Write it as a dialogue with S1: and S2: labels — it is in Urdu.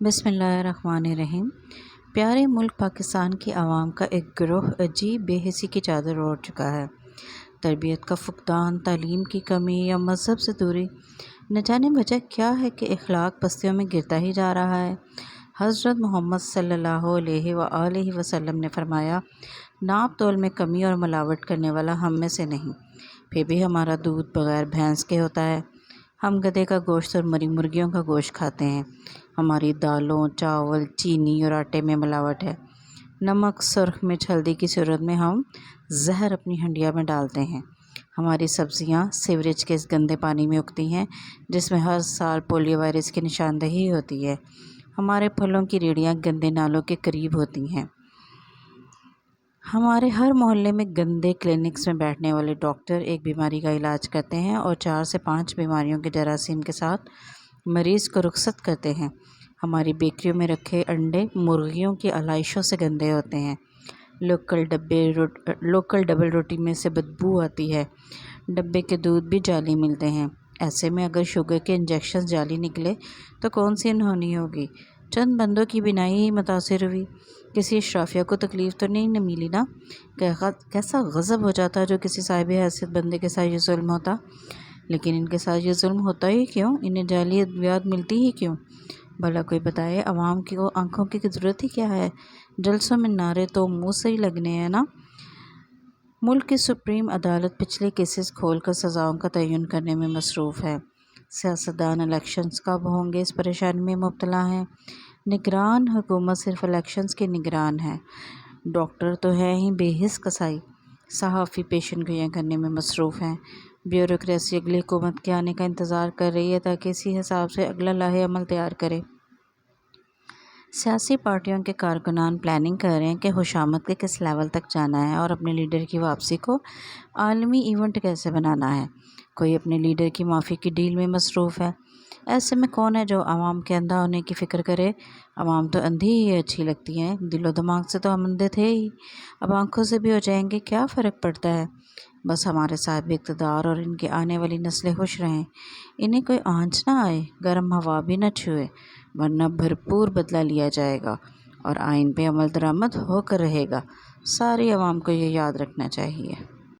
S1: بسم اللہ الرحمن الرحیم۔ پیارے ملک پاکستان کی عوام کا ایک گروہ عجیب بے حسی کی چادر اوڑھ چکا ہے۔ تربیت کا فقدان، تعلیم کی کمی یا مذہب سے دوری، نہ جانے وجہ کیا ہے کہ اخلاق پستیوں میں گرتا ہی جا رہا ہے۔ حضرت محمد صلی اللہ علیہ وآلہ وسلم نے فرمایا، ناپ تول میں کمی اور ملاوٹ کرنے والا ہم میں سے نہیں۔ پھر بھی ہمارا دودھ بغیر بھینس کے ہوتا ہے۔ ہم گدھے کا گوشت اور مری مرغیوں کا گوشت کھاتے ہیں۔ ہماری دالوں، چاول، چینی اور آٹے میں ملاوٹ ہے۔ نمک، سرخ مرچ، ہلدی کی صورت میں ہم زہر اپنی ہنڈیا میں ڈالتے ہیں۔ ہماری سبزیاں سیوریج کے اس گندے پانی میں اگتی ہیں جس میں ہر سال پولیو وائرس کی نشاندہی ہوتی ہے۔ ہمارے پھلوں کی ریڑیاں گندے نالوں کے قریب ہوتی ہیں۔ ہمارے ہر محلے میں گندے کلینکس میں بیٹھنے والے ڈاکٹر ایک بیماری کا علاج کرتے ہیں اور 4 سے 5 بیماریوں کے جراثیم کے ساتھ مریض کو رخصت کرتے ہیں۔ ہماری بیکریوں میں رکھے انڈے مرغیوں کی آلائشوں سے گندے ہوتے ہیں۔ لوکل ڈبل روٹی میں سے بدبو آتی ہے۔ ڈبے کے دودھ بھی جعلی ملتے ہیں۔ ایسے میں اگر شوگر کے انجیکشن جعلی نکلے تو کون سی انہونی ہوگی؟ چند بندوں کی بینائی ہی متاثر ہوئی، کسی اشرافیہ کو تکلیف تو نہیں ملی نا؟ کیسا غضب ہو جاتا جو کسی صاحب حیثیت بندے کے ساتھ یہ ظلم ہوتا۔ لیکن ان کے ساتھ یہ ظلم ہوتا ہی کیوں؟ انہیں جعلی ادویات ملتی ہی کیوں؟ بھلا کوئی بتائے، عوام کی آنکھوں کی ضرورت ہی کیا ہے؟ جلسوں میں نعرے تو منہ سے ہی لگنے ہیں نا۔ ملک کی سپریم عدالت پچھلے کیسز کھول کر سزاؤں کا تعین کرنے میں مصروف ہے۔ سیاستدان الیکشنز کب ہوں گے اس پریشانی میں مبتلا ہیں۔ نگران حکومت صرف الیکشنز کے نگران ہے۔ ڈاکٹر تو ہیں ہی بے حس کسائی۔ صحافی پیشن گوئیاں کرنے میں مصروف ہیں۔ بیوروکریسی اگلی حکومت کے آنے کا انتظار کر رہی ہے تاکہ اسی حساب سے اگلا لائحہ عمل تیار کرے۔ سیاسی پارٹیوں کے کارکنان پلاننگ کر رہے ہیں کہ خوشامد کے کس لیول تک جانا ہے اور اپنے لیڈر کی واپسی کو عالمی ایونٹ کیسے بنانا ہے۔ کوئی اپنے لیڈر کی معافی کی ڈیل میں مصروف ہے۔ ایسے میں کون ہے جو عوام کے اندھا ہونے کی فکر کرے؟ عوام تو اندھی ہی اچھی لگتی ہے، دل و دماغ سے تو ہم اندھے تھے ہی، اب آنکھوں سے بھی ہو جائیں گے، کیا فرق پڑتا ہے؟ بس ہمارے صاحب اقتدار اور ان کی آنے والی نسلیں خوش رہیں، انہیں کوئی آنچ نہ آئے، گرم ہوا بھی نہ چھوئے، ورنہ بھرپور بدلہ لیا جائے گا اور آئین پہ عمل درآمد ہو کر رہے گا۔ ساری عوام کو یہ یاد رکھنا چاہیے۔